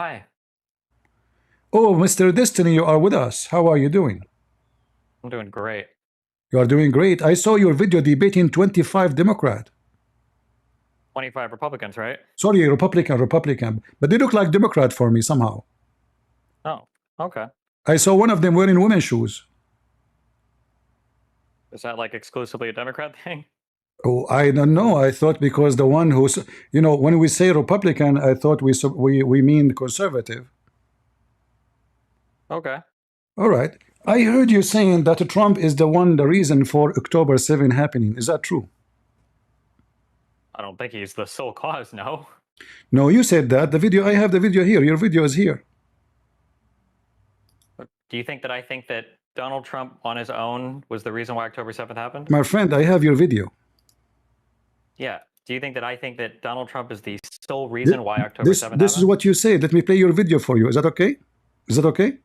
Hi, Oh, Mr. Destiny, you are with us. How are you doing? I'm doing great. You are doing great. I saw your video debating 25 Democrat. 25 Republicans, right? Sorry, Republican. But they look like Democrat for me somehow. Oh, okay. I saw one of them wearing women's shoes. Is that like exclusively a Democrat thing? Oh, I don't know. I thought because the one who's, when we say Republican, I thought we mean conservative. Okay. All right. I heard you saying that Trump is the reason for October 7 happening. Is that true? I don't think he's the sole cause, no. No, you said that. I have the video here. Your video is here. Do you think that I think that Donald Trump on his own was the reason why October 7th happened? My friend, I have your video. Yeah. Do you think that I think that Donald Trump is the sole reason why October 7th This is happened? what you say. Let me play your video for you. Is that okay? Is that okay?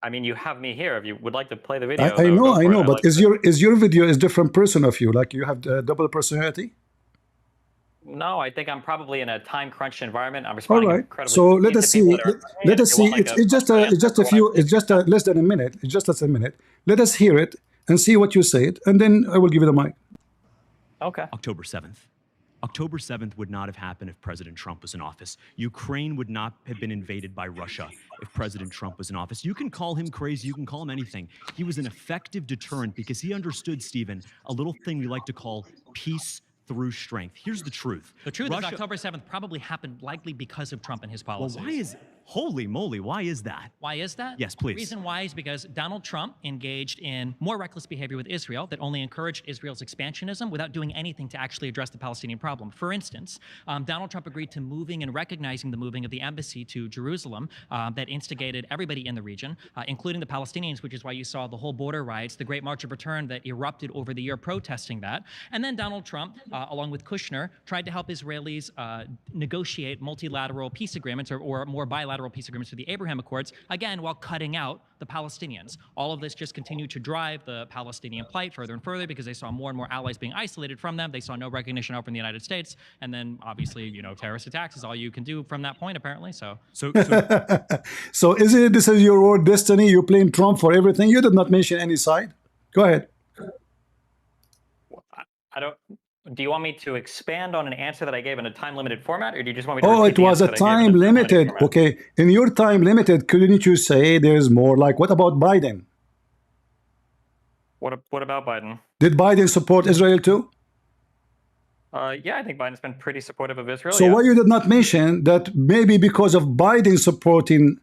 I mean, you have me here. If you would like to play the video, I though, know, go I for know. it. But is your video is different person of you? Like you have double personality? No, I think I'm probably in a time crunched environment. I'm All responding right. incredibly So quickly let us to people see. that are Let if us you see. want, like, It's just answer a for what few. I'm It's just less than a minute. It's just less than a minute. Let us hear it and see what you said, and then I will give you the mic. Okay. October 7th. October 7th would not have happened if President Trump was in office. Ukraine would not have been invaded by Russia if President Trump was in office. You can call him crazy, you can call him anything. He was an effective deterrent because he understood, Stephen, a little thing we like to call peace through strength. Here's the truth. The truth is October 7th probably happened likely because of Trump and his policies. Well, holy moly, why is that? Why is that? Yes, please. The reason why is because Donald Trump engaged in more reckless behavior with Israel that only encouraged Israel's expansionism without doing anything to actually address the Palestinian problem. For instance, Donald Trump agreed to moving and recognizing the moving of the embassy to Jerusalem that instigated everybody in the region, including the Palestinians, which is why you saw the whole border riots, the Great March of Return that erupted over the year protesting that. And then Donald Trump, along with Kushner, tried to help Israelis negotiate multilateral peace agreements or more bilateral peace agreements through the Abraham Accords, again, while cutting out the Palestinians. All of this just continued to drive the Palestinian plight further and further because they saw more and more allies being isolated from them. They saw no recognition out from the United States. And then, obviously, terrorist attacks is all you can do from that point, apparently. So So this is your word destiny? You blame Trump for everything? You did not mention any side. Go ahead. I don't. Do you want me to expand on an answer that I gave in a time-limited format, or do you just want me to? Oh, repeat it the was answer a that I gave in time limited. format? Okay, in your time limited, couldn't you say there's more? Like, what about Biden? What about Biden? Did Biden support Israel too? Yeah, I think Biden's been pretty supportive of Israel. So yeah. why you did not mention that maybe because of Biden supporting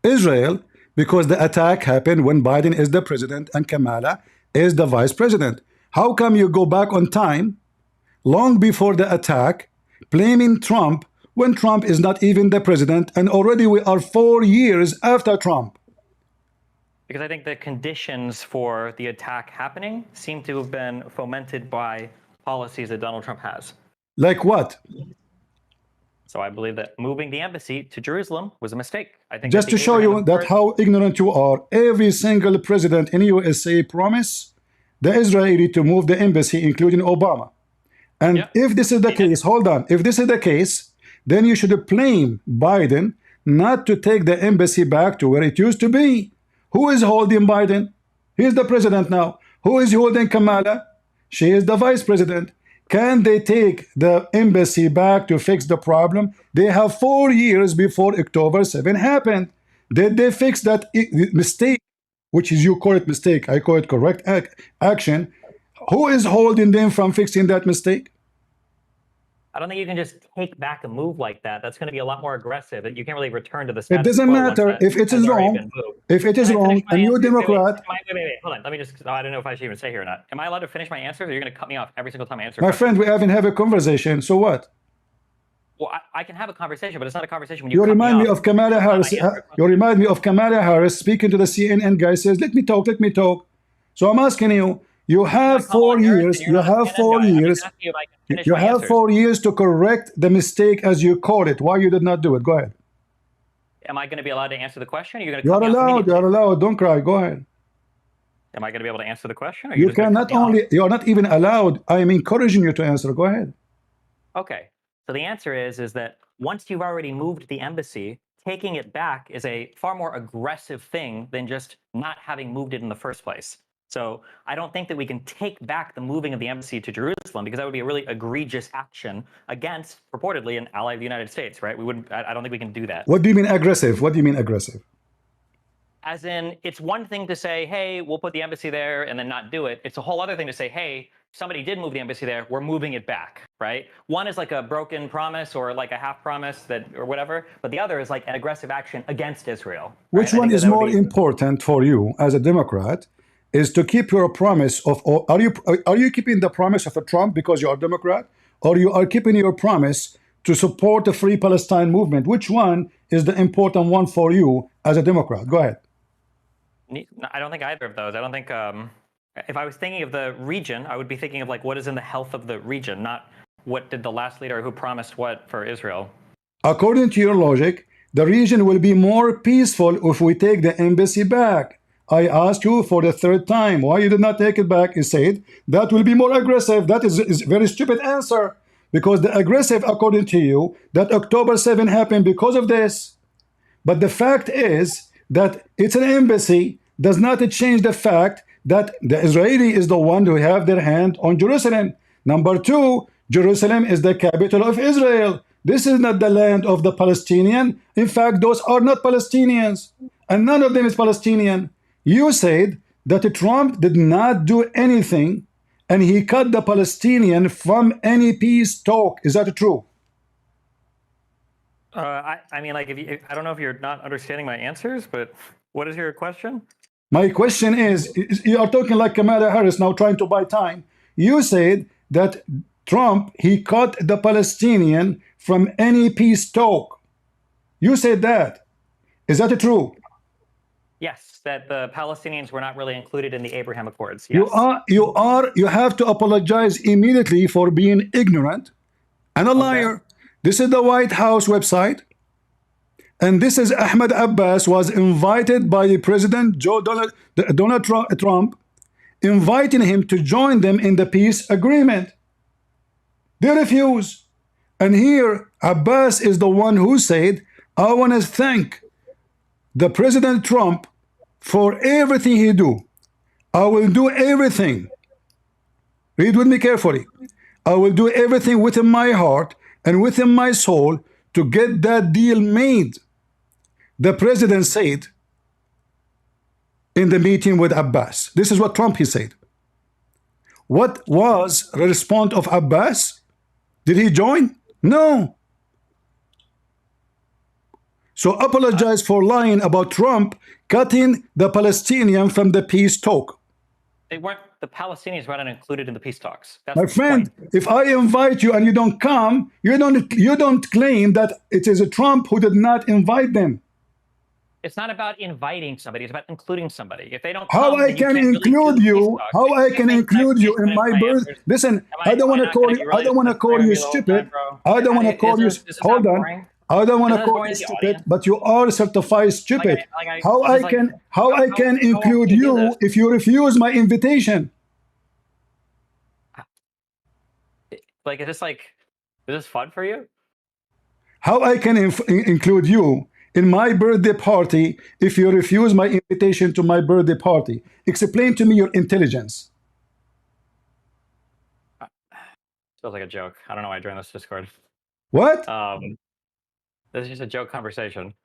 Israel, because the attack happened when Biden is the president and Kamala is the vice president? How come you go back on time, long before the attack, blaming Trump when Trump is not even the president, and already we are 4 years after Trump? Because I think the conditions for the attack happening seem to have been fomented by policies that Donald Trump has. Like what? So I believe that moving the embassy to Jerusalem was a mistake. I think Just to show you that how ignorant you are, every single president in USA promised the Israeli to move the embassy, including Obama. And if this is the case, hold on, if this is the case, then you should blame Biden not to take the embassy back to where it used to be. Who is holding Biden? He's the president now. Who is holding Kamala? She is the vice president. Can they take the embassy back to fix the problem? They have 4 years before October 7 happened. Did they fix that mistake? Which is, you call it mistake, I call it correct action. Who is holding them from fixing that mistake? I don't think you can just take back a move like that. That's going to be a lot more aggressive. You can't really return to the status quo. It doesn't matter if it is wrong. If it is wrong, and you're a Democrat. Wait, hold on. Let me just. I don't know if I should even stay here or not. Am I allowed to finish my answer, or you're going to cut me off every single time I answer? My friend, we haven't had a conversation. So what? Well, I can have a conversation, but it's not a conversation when you remind me of Kamala Harris. You remind me of Kamala Harris speaking to the CNN guy, says, "Let me talk, let me talk." So I'm asking you. You have 4 years. You have 4 years. You have 4 years to correct the mistake, as you call it. Why you did not do it? Go ahead. Am I going to be allowed to answer the question? Or you're going to? You are allowed. You are allowed. Don't cry. Go ahead. Am I going to be able to answer the question? Or you can not only. You are not even allowed. I am encouraging you to answer. Go ahead. Okay. So the answer is that once you've already moved the embassy, taking it back is a far more aggressive thing than just not having moved it in the first place. So I don't think that we can take back the moving of the embassy to Jerusalem, because that would be a really egregious action against purportedly an ally of the United States, right? We wouldn't. I don't think we can do that. What do you mean aggressive? What do you mean aggressive? As in, it's one thing to say, hey, we'll put the embassy there and then not do it. It's a whole other thing to say, hey, somebody did move the embassy there, we're moving it back, right? One is like a broken promise or like a half promise that or whatever, but the other is like an aggressive action against Israel. Right? Which one is more important for you as a Democrat? Is to keep your promise of, or are you keeping the promise of a Trump because you are a Democrat, or you are keeping your promise to support the Free Palestine movement? Which one is the important one for you as a Democrat? Go ahead. I don't think either of those. I don't think if I was thinking of the region, I would be thinking of like what is in the health of the region, not what did the last leader who promised what for Israel. According to your logic, the region will be more peaceful if we take the embassy back. I asked you for the third time why you did not take it back. You said that will be more aggressive. That is a very stupid answer, because the aggressive, according to you, that October 7 happened because of this. But the fact is that it's an embassy does not change the fact that the Israeli is the one who have their hand on Jerusalem. Number two, Jerusalem is the capital of Israel. This is not the land of the Palestinian. In fact, those are not Palestinians, and none of them is Palestinian. You said that Trump did not do anything and he cut the Palestinian from any peace talk. Is that true? I mean, like, I don't know if you're not understanding my answers, but what is your question? My question is, you are talking like Kamala Harris now, trying to buy time. You said that Trump, he cut the Palestinian from any peace talk. You said that. Is that true? Yes, that the Palestinians were not really included in the Abraham Accords. Yes. You have to apologize immediately for being ignorant and a liar. Okay. This is the White House website, and this is Ahmed Abbas was invited by President Donald Trump, inviting him to join them in the peace agreement. They refuse. And here Abbas is the one who said, I want to thank the President Trump for everything he do. I will do everything. Read with me carefully. I will do everything within my heart and within my soul to get that deal made. The president said in the meeting with Abbas. This is what Trump he said. What was the response of Abbas? Did he join? No. So apologize for lying about Trump cutting the Palestinian from the peace talk. They weren't, the Palestinians were not included in the peace talks. That's my friend, if I invite you and you don't come, you don't claim that it is a Trump who did not invite them. It's not about inviting somebody, it's about including somebody. If they don't how come, I can include you, how I can include you in my birth. Listen, I don't want to call you, I don't want to call you stupid. I don't want to call you, hold on. I don't want to call you stupid, but you are certified stupid. How I can include you if you refuse my invitation? Like, is this fun for you? How I can include you in my birthday party if you refuse my invitation to my birthday party? Explain to me your intelligence. Feels like a joke. I don't know why I joined this Discord. What? This is just a joke conversation.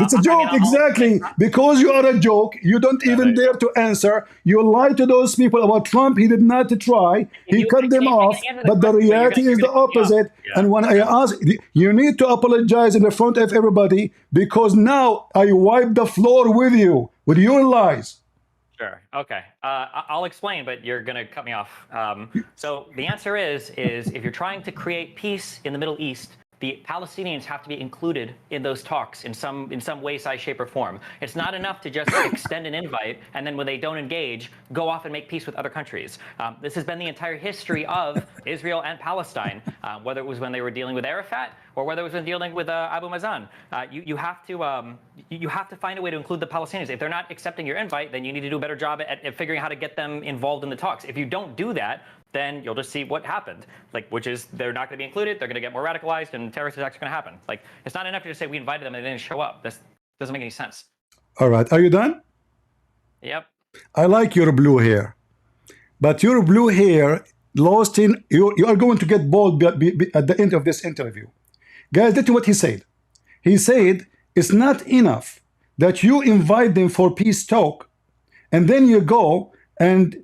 It's a joke, exactly. Because you are a joke, you don't even dare to answer. You lie to those people about Trump. He did not try. He cut them off. But the reality is the opposite. And when I ask, you need to apologize in the front of everybody, because now I wipe the floor with you, with your lies. Sure. Okay. I'll explain, but you're going to cut me off. So the answer is if you're trying to create peace in the Middle East, the Palestinians have to be included in those talks in some way, size, shape, or form. It's not enough to just extend an invite and then when they don't engage, go off and make peace with other countries. This has been the entire history of Israel and Palestine, whether it was when they were dealing with Arafat or whether it was when dealing with Abu Mazen. You have to find a way to include the Palestinians. If they're not accepting your invite, then you need to do a better job at figuring out how to get them involved in the talks. If you don't do that, then you'll just see what happened. Like, which is they're not going to be included. They're going to get more radicalized, and terrorist attacks are going to happen. Like, it's not enough to just say we invited them and they didn't show up. This doesn't make any sense. All right, are you done? Yep. I like your blue hair, but your blue hair lost in you are going to get bald at the end of this interview. Guys, listen to what he said. He said it's not enough that you invite them for peace talk, and then you go and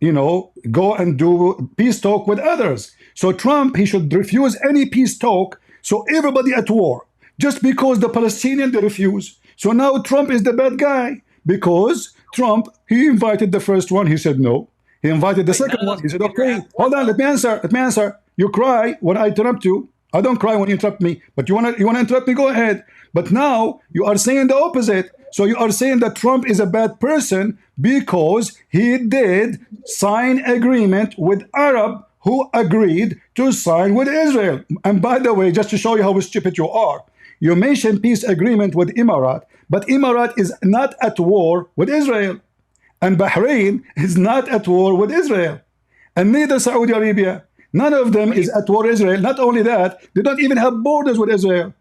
go and do peace talk with others. So Trump, he should refuse any peace talk, so everybody at war, just because the Palestinians, they refuse. So now Trump is the bad guy, because Trump, he invited the first one, he said no. He invited the second one, he said okay. Hold on, let me answer. You cry when I interrupt you. I don't cry when you interrupt me, but you wanna interrupt me, go ahead. But now you are saying the opposite. So you are saying that Trump is a bad person because he did sign agreement with Arab who agreed to sign with Israel. And by the way, just to show you how stupid you are, you mentioned peace agreement with Emirat, but Emirat is not at war with Israel. And Bahrain is not at war with Israel. And neither Saudi Arabia. None of them is at war with Israel. Not only that, they don't even have borders with Israel.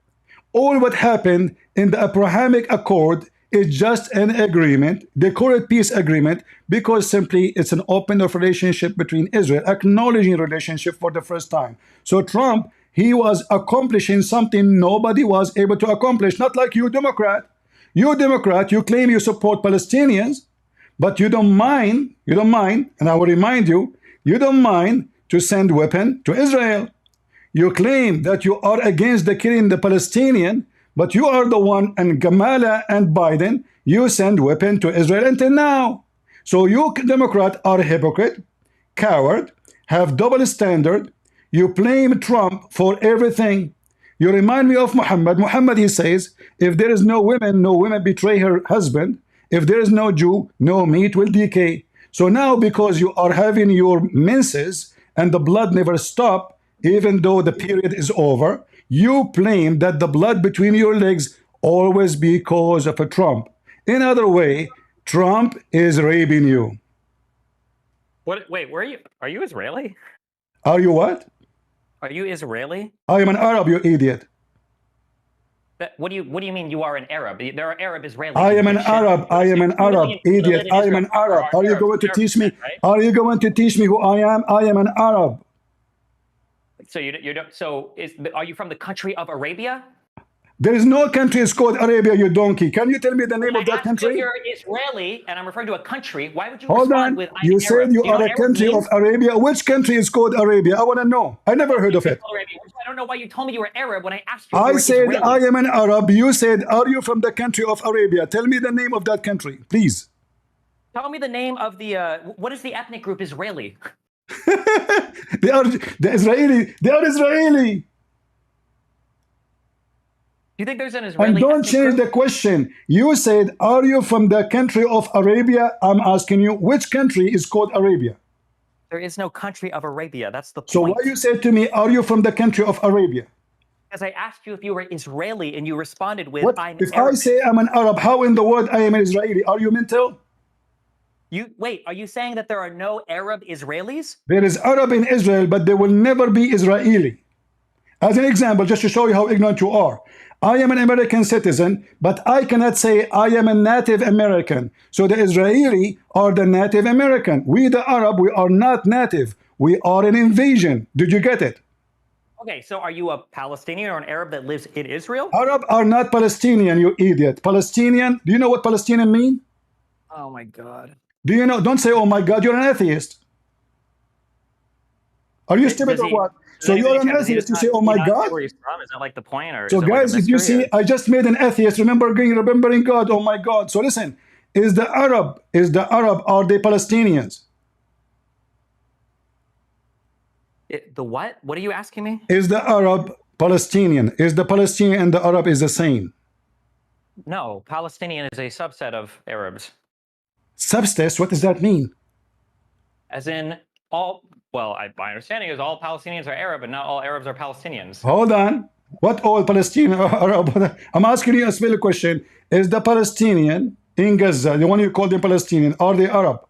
All what happened in the Abrahamic Accord is just an agreement. They call it peace agreement because simply it's an open of relationship between Israel, acknowledging relationship for the first time. So Trump, he was accomplishing something nobody was able to accomplish, not like you Democrat. You Democrat, you claim you support Palestinians, but you don't mind, and I will remind you, you don't mind to send weapon to Israel. You claim that you are against the killing the Palestinian, but you are the one, and Kamala and Biden, you send weapon to Israel until now. So you Democrat are a hypocrite, coward, have double standard. You blame Trump for everything. You remind me of Muhammad. Muhammad, he says, if there is no women betray her husband. If there is no Jew, no meat will decay. So now because you are having your menses and the blood never stop, even though the period is over, you claim that the blood between your legs always because of a Trump. In other way, Trump is raping you. What? Wait, where are you? Are you Israeli? Are you what? Are you Israeli? I am an Arab, you idiot. What do you mean you are an Arab? There are Arab Israelis. I am an Arab. I am an Arab, idiot. I am an Arab. Are you going to teach me? Are you going to teach me who I am? I am an Arab. So you don't. So are you from the country of Arabia? There is no country is called Arabia, you donkey. Can you tell me the name of that country? If you're Israeli and I'm referring to a country, why would you Hold respond on. with You said you are a country of Arabia. Which country is called Arabia? I want to know. I never heard of it. I don't know why you told me you were Arab when I asked you. I said I am an Arab. You said, are you from the country of Arabia? Tell me the name of that country, please. Tell me the name of the. What is the ethnic group Israeli? They are Israeli. They are Israeli. Do you think there's an Israeli? And don't change the question. You said, are you from the country of Arabia? I'm asking you, which country is called Arabia? There is no country of Arabia. That's the point. So why you said to me, are you from the country of Arabia? Because I asked you if you were Israeli and you responded with, what? I'm If Arab. I say I'm an Arab, how in the world I am an Israeli? Are you mental? Wait, are you saying that there are no Arab Israelis? There is Arab in Israel, but there will never be Israeli. As an example, just to show you how ignorant you are. I am an American citizen, but I cannot say I am a Native American. So the Israeli are the Native American. We, the Arab, we are not native. We are an invasion. Did you get it? Okay, so are you a Palestinian or an Arab that lives in Israel? Arab are not Palestinian, you idiot. Palestinian, do you know what Palestinian mean? Oh my God. Do you know? Don't say, oh my God, you're an atheist. Are you stupid or what? So you're an atheist, you say, oh my God? Where he's from? Is that like the point? Or so guys, if you see, I just made an atheist, remembering God, oh my God. So listen, is the Arab, are they Palestinians? The what? What are you asking me? Is the Arab Palestinian? Is the Palestinian and the Arab is the same? No, Palestinian is a subset of Arabs. Subset, what does that mean? As in all, well, my understanding is all Palestinians are Arab, but not all Arabs are Palestinians. Hold on. What all Palestinians are Arab? I'm asking you a simple question. Is the Palestinian in Gaza, the one you call them Palestinian, are they Arab?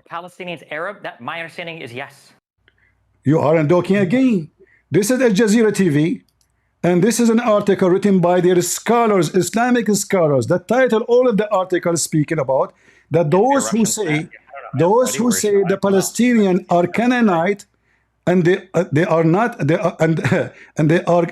Are Palestinians Arab? That my understanding is yes. You aren't talking again. This is Al Jazeera TV, and this is an article written by their scholars, Islamic scholars. The title, all of the articles speaking about that those who say, the Palestinians are Canaanite, and they are not, and they are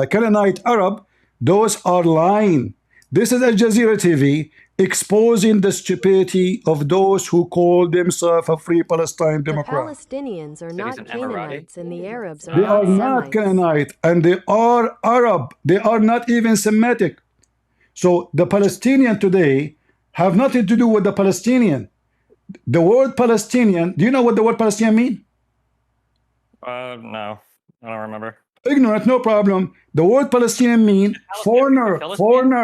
Canaanite Arab. Those are lying. This is Al Jazeera TV exposing the stupidity of those who call themselves a free Palestine Democrat. The Palestinians are not Canaanites and the Arabs are They are not Canaanite and they are Arab. They are not even Semitic. So the Palestinian today have nothing to do with the Palestinian. The word Palestinian, do you know what the word Palestinian mean? No, I don't remember. Ignorant, no problem. The word Palestinian mean foreigner,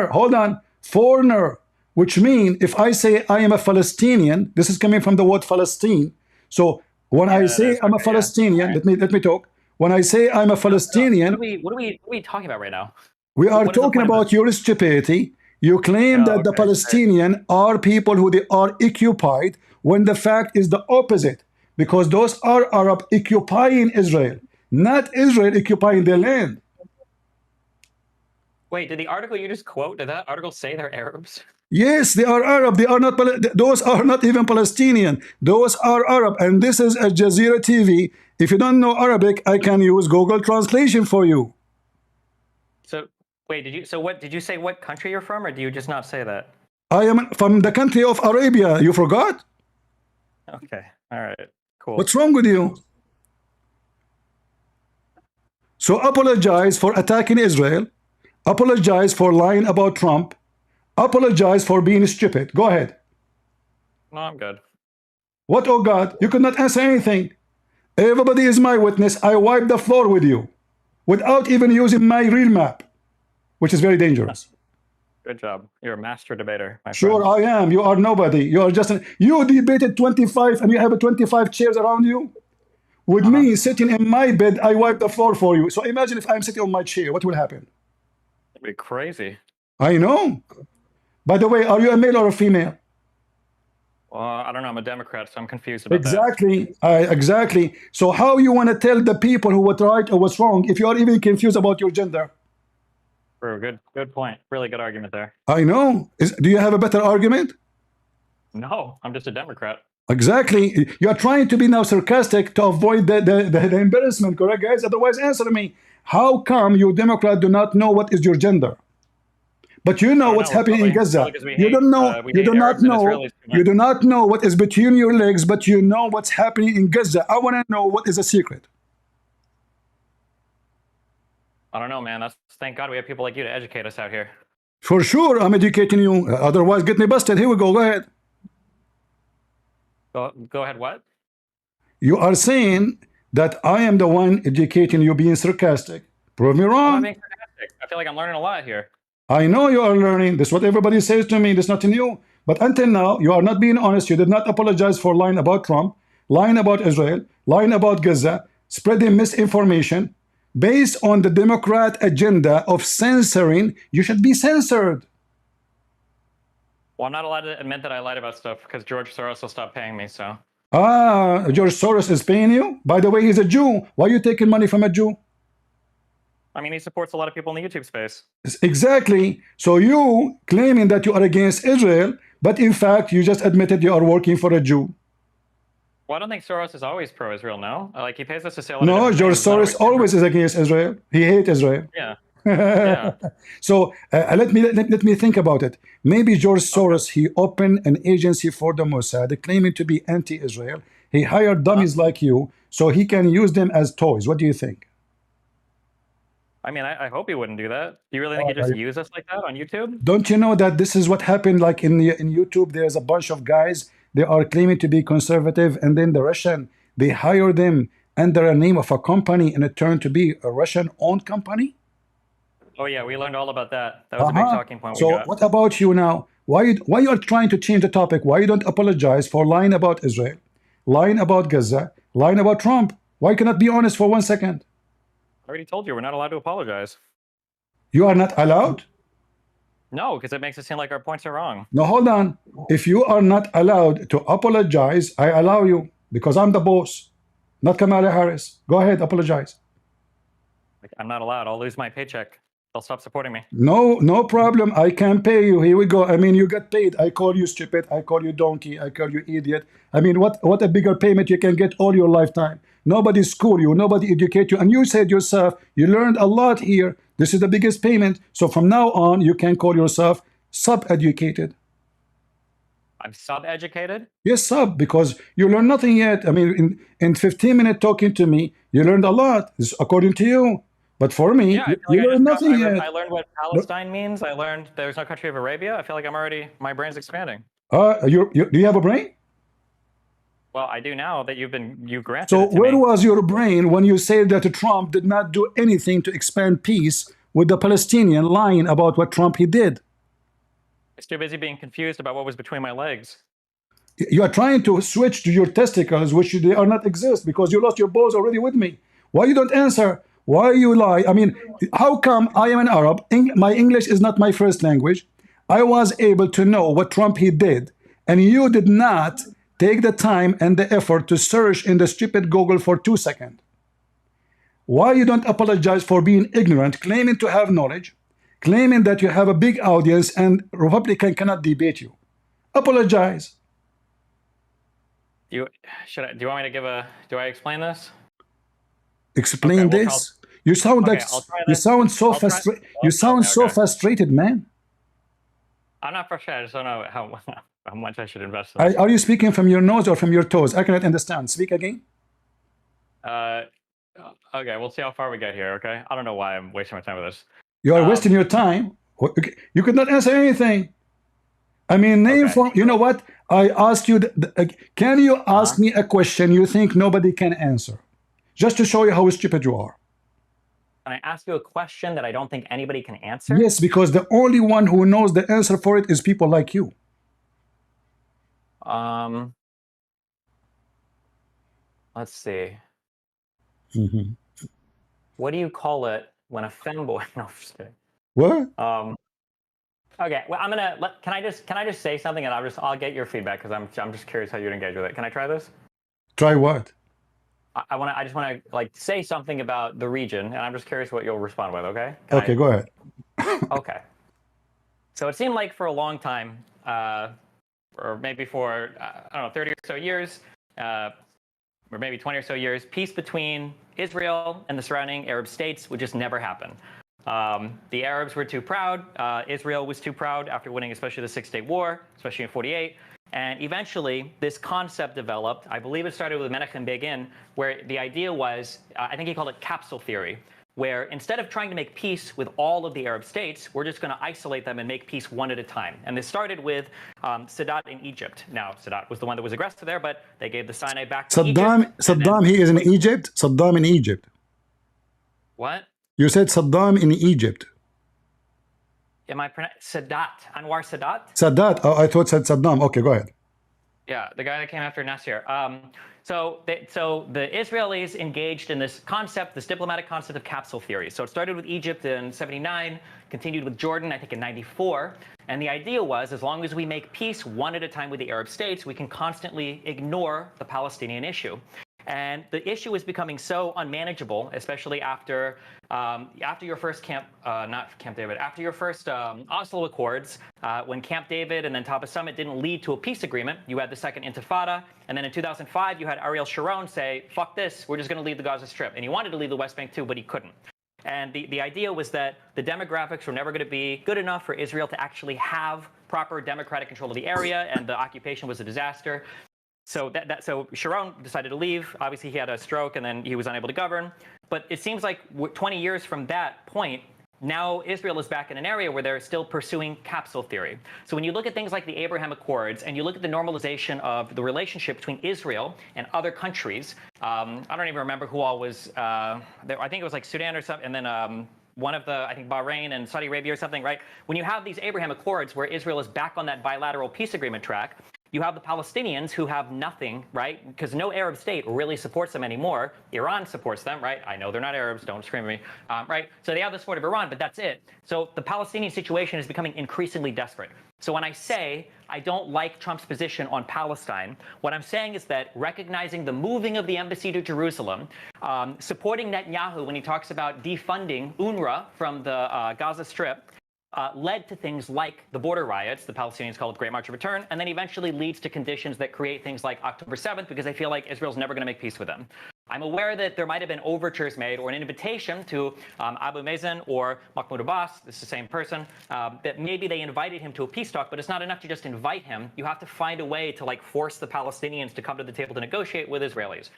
hold on, foreigner, which mean if I say I am a Palestinian, this is coming from the word Palestine. So when I say I'm a Palestinian, let me talk. When I say I'm a Palestinian, what are we talking about right now? We are talking about your stupidity. You claim that the Palestinian are people who they are occupied, when the fact is the opposite, because those are Arab occupying Israel, not Israel occupying their land. Wait, did the article you just quote, did that article say they're Arabs? Yes, they are Arab. They are not. Those are not even Palestinian. Those are Arab. And this is Al Jazeera TV. If you don't know Arabic, I can use Google Translation for you. So wait, did you say what country you're from, or do you just not say that? I am from the country of Arabia. You forgot? Okay. All right. Cool. What's wrong with you? So apologize for attacking Israel. Apologize for lying about Trump. Apologize for being stupid. Go ahead. No, I'm good. What, oh God? You could not answer anything. Everybody is my witness. I wiped the floor with you without even using my real map, which is very dangerous. Good job. You're a master debater, my Sure, friend. I am. You are nobody. You are just you debated 25 and you have 25 chairs around you. With me sitting in my bed, I wipe the floor for you. So imagine if I'm sitting on my chair, what will happen? It'd be crazy. I know. By the way, are you a male or a female? Well, I don't know. I'm a Democrat, so I'm confused about Exactly. Exactly. So how you want to tell the people who was right or was wrong if you are even confused about your gender? that. Good point. Really good argument there. I know. Do you have a better argument? No, I'm just a Democrat. Exactly. You are trying to be now sarcastic to avoid the embarrassment, correct, guys? Otherwise, answer me. How come you Democrat do not know what is your gender? But you know what's happening in Gaza. You don't know. You do not know. You do not know what is between your legs, but you know what's happening in Gaza. I want to know what is the secret. I don't know, man. Thank God we have people like you to educate us out here. For sure, I'm educating you. Otherwise, get me busted. Here we go. Go ahead. Go ahead. What? You are saying that I am the one educating you, being sarcastic. Prove me I'm wrong. not being sarcastic. I feel like I'm learning a lot here. I know you are learning. This is what everybody says to me. This is nothing new. But until now, you are not being honest. You did not apologize for lying about Trump, lying about Israel, lying about Gaza, spreading misinformation. Based on the Democrat agenda of censoring, you should be censored. Well, I'm not allowed to admit that I lied about stuff because George Soros will stop paying me, so. George Soros is paying you? By the way, he's a Jew. Why are you taking money from a Jew? I mean, he supports a lot of people in the YouTube space. Exactly. So you claiming that you are against Israel, but in fact, you just admitted you are working for a Jew. Well, I don't think Soros is always pro-Israel, no? Like, he pays us to say a lot No, of George different Soros always is against Israel. He hates Israel. Yeah. Yeah. So let me think about it. Maybe George Soros, he opened an agency for the Mossad claiming to be anti-Israel. He hired dummies like you so he can use them as toys. What do you think? I mean, I hope he wouldn't do that. Do you really think he just use us like that on YouTube? Don't you know that this is what happened? Like in YouTube, there's a bunch of guys, they are claiming to be conservative, and then the Russian, they hire them under a name of a company, and it turned to be a Russian-owned company. Oh yeah, we learned all about that. That was a big talking point. So what about you now? Why you are trying to change the topic? Why you don't apologize for lying about Israel, lying about Gaza, lying about Trump? Why cannot be honest for 1 second? I already told you we're not allowed to apologize. You are not allowed? No, because it makes it seem like our points are wrong. No, hold on. If you are not allowed to apologize, I allow you because I'm the boss, not Kamala Harris. Go ahead, apologize. Like, I'm not allowed. I'll lose my paycheck. They'll stop supporting me. No problem. I can pay you. Here we go. I mean, you get paid. I call you stupid. I call you donkey. I call you idiot. I mean, what a bigger payment you can get all your lifetime. Nobody school you. Nobody educate you. And you said yourself, you learned a lot here. This is the biggest payment. So from now on, you can call yourself sub-educated. I'm sub-educated? Yes, sub, because you learned nothing yet. I mean, in 15 minutes talking to me, you learned a lot, according to you. But for me, yeah, you learned nothing yet. I learned what Palestine means. I learned there's no country of Arabia. I feel like my brain's expanding. Do you have a brain? Well, I do now that you granted So it to where me. was your brain when you said that Trump did not do anything to expand peace with the Palestinian, lying about what Trump he did? I was too busy being confused about what was between my legs. You are trying to switch to your testicles, which they are not exist because you lost your balls already with me. Why you don't answer? Why you lie? I mean, how come I am an Arab? My English is not my first language. I was able to know what Trump he did, and you did not take the time and the effort to search in the stupid Google for 2 seconds. Why you don't apologize for being ignorant, claiming to have knowledge, claiming that you have a big audience and Republican cannot debate you? Apologize. Do you want me to do I explain this? Explain okay, this. You sound okay, you sound so frustrated, man. I'm not frustrated. I just don't know how much I should invest in this. Are you speaking from your nose or from your toes? I cannot understand. Speak again. Okay, we'll see how far we get here. Okay, I don't know why I'm wasting my time with this. You are wasting your time. You could not answer anything. I mean, you know what? I asked you, can you ask me a question you think nobody can answer? Just to show you how stupid you are. Can I ask you a question that I don't think anybody can answer? Yes, because the only one who knows the answer for it is people like you. Let's see. Mm-hmm. What do you call it when a femboy? No, I'm just kidding. What? Okay, well, can I just say something and I'll get your feedback because I'm just curious how you'd engage with it. Can I try this? Try what? I just want to like say something about the region, and I'm just curious what you'll respond with. Okay. Okay, go ahead. Okay. So it seemed like for a long time, or maybe for I don't know, 30 or so years, or maybe 20 or so years, peace between Israel and the surrounding Arab states would just never happen. The Arabs were too proud. Israel was too proud after winning, especially the Six-Day War, especially in '48. And eventually, this concept developed. I believe it started with Menachem Begin, where the idea was, I think he called it capsule theory, where instead of trying to make peace with all of the Arab states, we're just going to isolate them and make peace one at a time. And this started with Sadat in Egypt. Now, Sadat was the one that was aggressive there, but they gave the Sinai back to Egypt. Saddam, he is in Egypt? Saddam in Egypt. What? You said Saddam in Egypt. Am I pronouncing Sadat? Anwar Sadat? Sadat. Oh, I thought said Saddam. Okay, go ahead. Yeah, the guy that came after Nasser. So the Israelis engaged in this concept, this diplomatic concept of capsule theory. So it started with Egypt in '79, continued with Jordan, I think in '94. And the idea was, as long as we make peace one at a time with the Arab states, we can constantly ignore the Palestinian issue. And the issue is becoming so unmanageable, especially after your first after your first Oslo Accords, when Camp David and then Taba Summit didn't lead to a peace agreement. You had the second Intifada, and then in 2005 you had Ariel Sharon say, "Fuck this, we're just going to leave the Gaza Strip," and he wanted to leave the West Bank too, but he couldn't. And the idea was that the demographics were never going to be good enough for Israel to actually have proper democratic control of the area, and the occupation was a disaster. So so Sharon decided to leave. Obviously, he had a stroke, and then he was unable to govern. But it seems like 20 years from that point, now Israel is back in an area where they're still pursuing capsule theory. So when you look at things like the Abraham Accords, and you look at the normalization of the relationship between Israel and other countries, I don't even remember who all was there. I think it was like Sudan or something, and then one of the, I think Bahrain and Saudi Arabia or something, right? When you have these Abraham Accords where Israel is back on that bilateral peace agreement track, You have the Palestinians who have nothing, right? Because no Arab state really supports them anymore. Iran supports them, right? I know they're not Arabs, don't scream at me, right? So they have the support of Iran, but that's it. So the Palestinian situation is becoming increasingly desperate. So when I say I don't like Trump's position on Palestine, what I'm saying is that recognizing the moving of the embassy to Jerusalem, supporting Netanyahu when he talks about defunding UNRWA from the Gaza Strip, led to things like the border riots, the Palestinians call it the Great March of Return, and then eventually leads to conditions that create things like October 7th, because they feel like Israel's never going to make peace with them. I'm aware that there might have been overtures made or an invitation to Abu Mazen or Mahmoud Abbas, this is the same person, that maybe they invited him to a peace talk, but it's not enough to just invite him. You have to find a way to force the Palestinians to come to the table to negotiate with Israelis.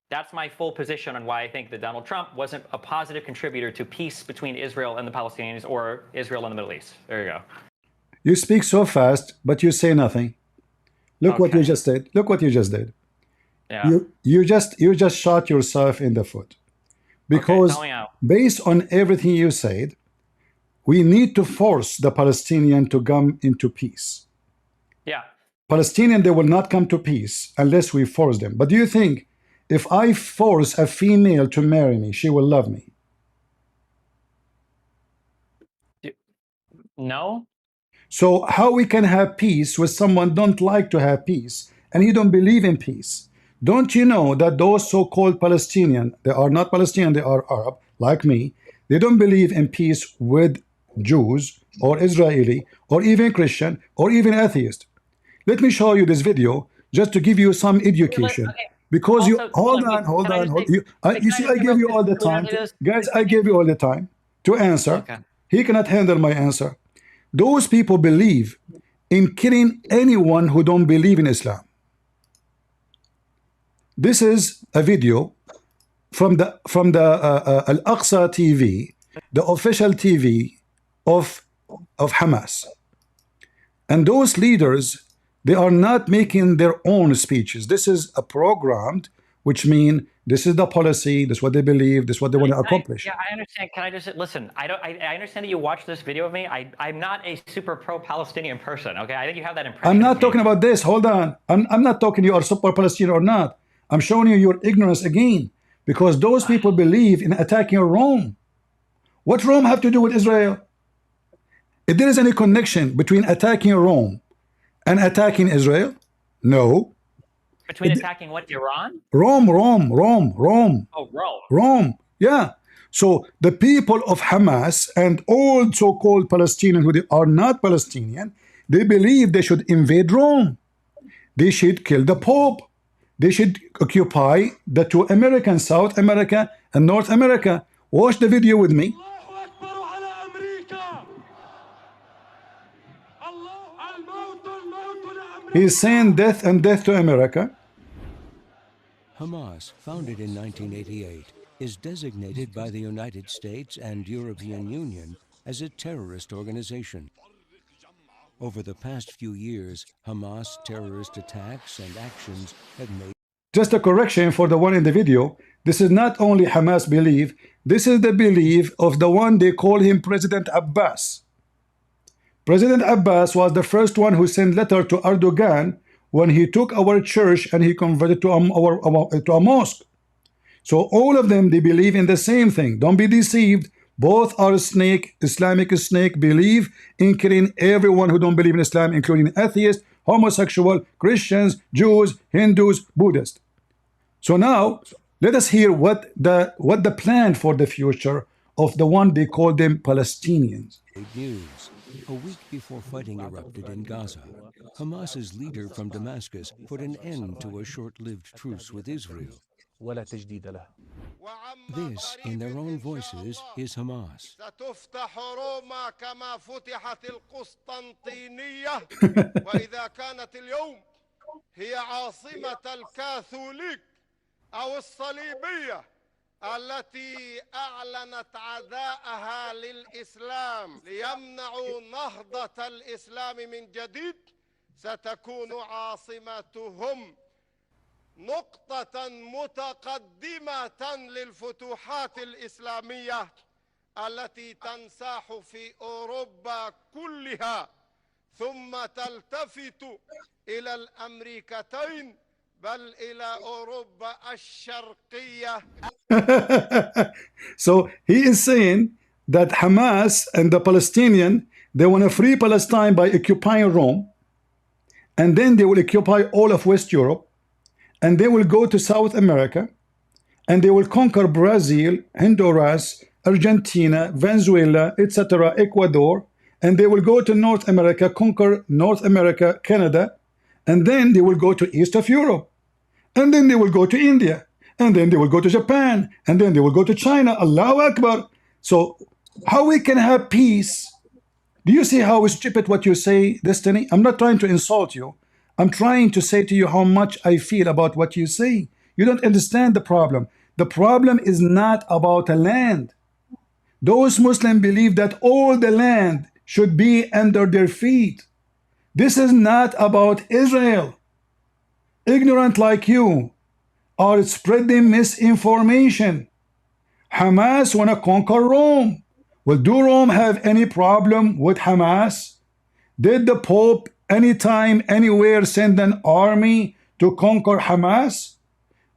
That's my full position on why I think that Donald Trump wasn't a positive contributor to peace between Israel and the Palestinians or Israel and the Middle East. There you go. You speak so fast, but you say nothing. Look what you just did. Look what you just did. Yeah. You just shot yourself in the foot. Because based on everything you said, we need to force the Palestinian to come into peace. Yeah. Palestinian, they will not come to peace unless we force them. But do you think if I force a female to marry me, she will love me? No. So how we can have peace with someone don't like to have peace and he don't believe in peace? Don't you know that those so-called Palestinian, they are not Palestinian, they are Arab, like me, they don't believe in peace with Jews or Israeli or even Christian or even atheist. Let me show you this video just to give you some education. Because also, you hold on. You see, I gave you all the time. Guys, I gave you all the time to answer. Okay. He cannot handle my answer. Those people believe in killing anyone who don't believe in Islam. This is a video from the Al-Aqsa TV, the official TV of Hamas. And those leaders, they are not making their own speeches. This is a programmed, which means this is the policy, this is what they believe, this is what they want to accomplish. Yeah, I understand. Can I just listen? I understand that you watched this video of me. I'm not a super pro-Palestinian person. Okay, I think you have that impression. I'm not talking about this. Hold on. I'm not talking you are super Palestinian or not. I'm showing you your ignorance again, because those people believe in attacking Rome. What Rome have to do with Israel? If there is any connection between attacking Rome and attacking Israel, no. Between attacking what, Iran? Rome. Oh, Rome. Rome, yeah. So the people of Hamas and all so-called Palestinians who are not Palestinian, they believe they should invade Rome. They should kill the Pope. They should occupy the two Americans, South America and North America. Watch the video with me. He's saying death and death to America. Hamas, founded in 1988, is designated by the United States and European Union as a terrorist organization. Over the past few years, Hamas terrorist attacks and actions have made... Just a correction for the one in the video. This is not only Hamas belief, this is the belief of the one they call him President Abbas. President Abbas was the first one who sent letter to Erdogan when he took our church and he converted to a mosque. So all of them, they believe in the same thing. Don't be deceived. Both are snake, Islamic snake, believe in killing everyone who don't believe in Islam, including atheists, homosexual, Christians, Jews, Hindus, Buddhists. So now let us hear what the plan for the future of the one they call them Palestinians. News. A week before fighting erupted in Gaza, Hamas's leader from Damascus put an end to a short-lived truce with Israel. This, in their own voices, is Hamas. وإذا كانت اليوم هي عاصمة الكاثوليك أو الصليبية التي أعلنت عداءها للإسلام ليمنعوا نهضة الإسلام من جديد، ستكون عاصمتهم نقطة متقدمة للفتوحات الإسلامية التي تنساح في أوروبا كلها، ثم تلتفت إلى الأمريكتين بل إلى أوروبا الشرقية. So he is saying that Hamas and the Palestinian, they want to free Palestine by occupying Rome, and then they will occupy all of West Europe, and they will go to South America, and they will conquer Brazil, Honduras, Argentina, Venezuela, etc., Ecuador, and they will go to North America, conquer North America, Canada, and then they will go to east of Europe, and then they will go to India, and then they will go to Japan, and then they will go to China. Allahu Akbar. So how we can have peace? Do you see how stupid what you say, Destiny? I'm not trying to insult you. I'm trying to say to you how much I feel about what you say. You don't understand the problem. The problem is not about a land. Those Muslims believe that all the land should be under their feet. This is not about Israel. Ignorant like you are spreading misinformation. Hamas want to conquer Rome. Well, do Rome have any problem with Hamas? Did the Pope anytime, anywhere send an army to conquer Hamas?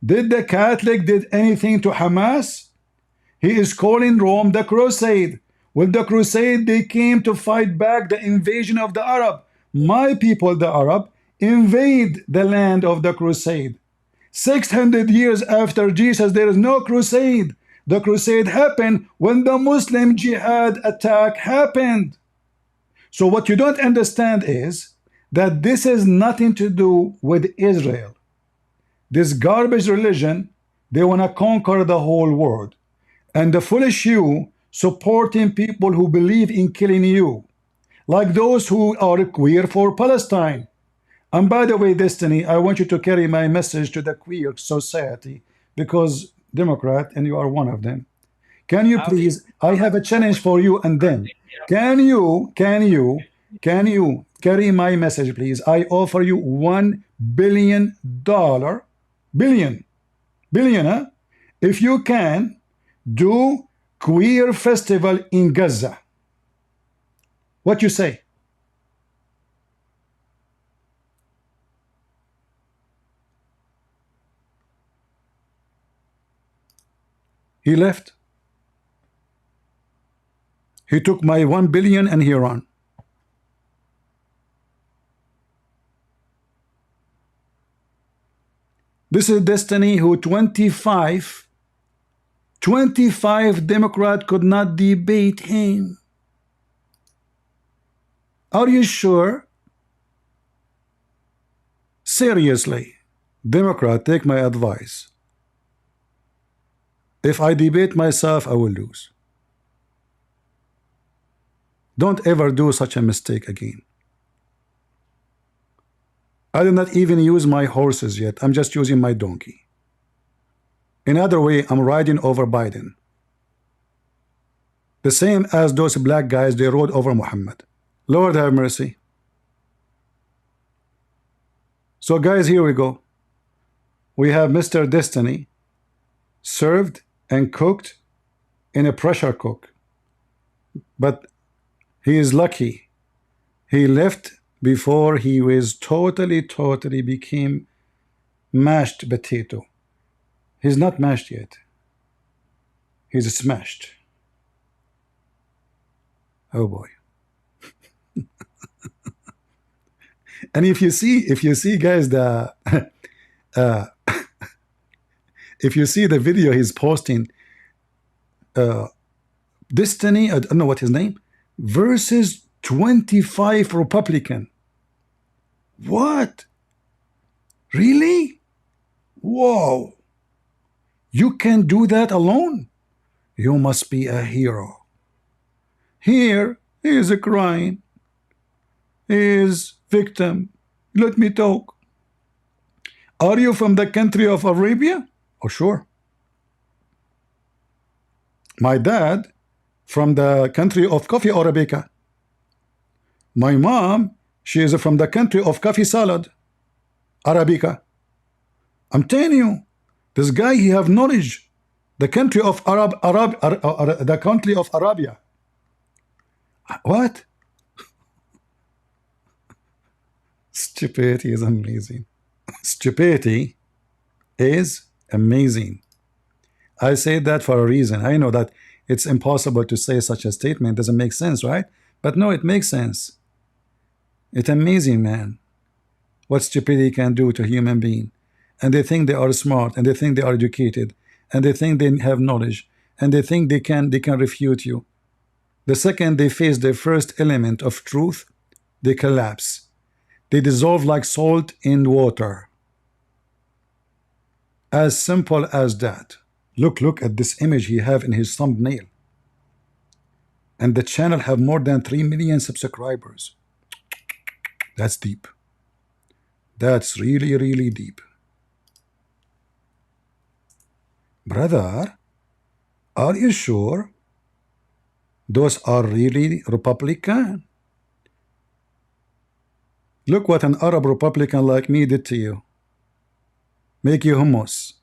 Did the Catholic did anything to Hamas? He is calling Rome the crusade. With the crusade, they came to fight back the invasion of the Arab. My people, the Arab, invade the land of the crusade. 600 years after Jesus, there is no crusade. The crusade happened when the Muslim jihad attack happened. So what you don't understand is that this has nothing to do with Israel. This garbage religion, they want to conquer the whole world. And the foolish you supporting people who believe in killing you, like those who are queer for Palestine. And by the way, Destiny, I want you to carry my message to the queer society, because Democrat, and you are one of them. Can you please, I have a challenge for you and them. Can you carry my message, please? I offer you $1 billion, billion, if you can do queer festival in Gaza. What you say? He left. He took my 1 billion and he ran. This is Destiny who 25 Democrat could not debate him. Are you sure? Seriously, Democrat, take my advice. If I debate myself, I will lose. Don't ever do such a mistake again. I did not even use my horses yet. I'm just using my donkey. Another way, I'm riding over Biden. The same as those black guys, they rode over Muhammad. Lord have mercy. So guys, here we go. We have Mr. Destiny served and cooked in a pressure cook. But he is lucky. He left before he was totally became mashed potato. He's not mashed yet. He's smashed. Oh boy. And if you see guys, the if you see the video he's posting, Destiny, I don't know what his name, versus 25 Republican. What? Really? Whoa. You can do that alone? You must be a hero. Here he is crying. He is victim. Let me talk. Are you from the country of Arabia? Oh, sure. My dad from the country of coffee Arabica. My mom, she is from the country of coffee salad Arabica. I'm telling you, this guy, he have knowledge. The country of the country of Arabia. What? Stupidity is amazing. Stupidity is amazing. I say that for a reason. I know that it's impossible to say such a statement. Doesn't make sense, right? But no, it makes sense. It's amazing, man, what stupidity can do to a human being. And they think they are smart, and they think they are educated, and they think they have knowledge, and they think they can refute you. The second they face the first element of truth, they collapse. They dissolve like salt in water. As simple as that. Look at this image he have in his thumbnail. And the channel have more than 3 million subscribers. That's deep. That's really, really deep. Brother, are you sure those are really Republican? Look what an Arab Republican like me did to you. Make you hummus.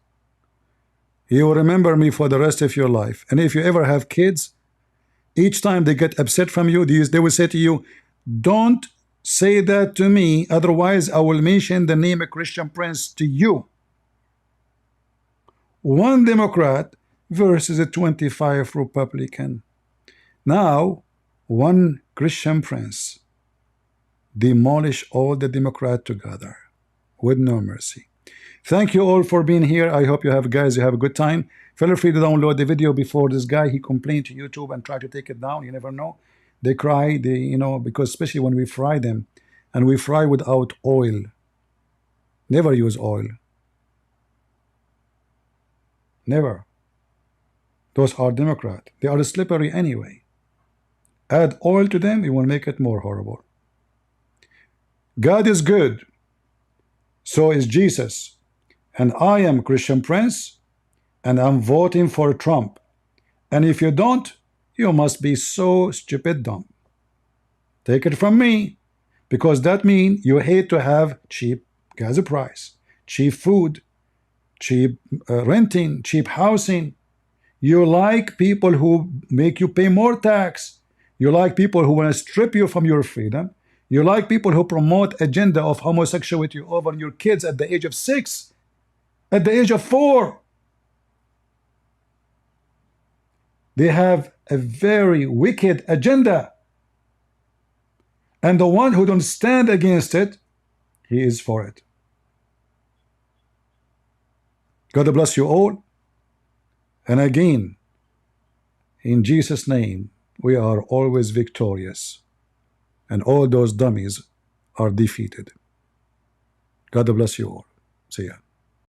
You will remember me for the rest of your life. And if you ever have kids, each time they get upset from you, they will say to you, don't say that to me, otherwise I will mention the name of Christian Prince to you. One Democrat versus a 25 Republican. Now, one Christian Prince demolish all the Democrat together with no mercy. Thank you all for being here. I hope you have a good time. Feel free to download the video before this guy, he complained to YouTube and tried to take it down. You never know. They cry, because especially when we fry them, and we fry without oil. Never use oil. Never. Those are Democrat. They are slippery anyway. Add oil to them, it will make it more horrible. God is good. So is Jesus. And I am Christian Prince, and I'm voting for Trump. And if you don't, you must be so stupid dumb. Take it from me, because that means you hate to have cheap gas price, cheap food, cheap renting, cheap housing. You like people who make you pay more tax. You like people who want to strip you from your freedom. You like people who promote agenda of homosexuality over your kids at the age of 6, at the age of 4. They have a very wicked agenda. And the one who don't stand against it, he is for it. God bless you all. And again, in Jesus' name, we are always victorious. And all those dummies are defeated. God bless you all. See ya.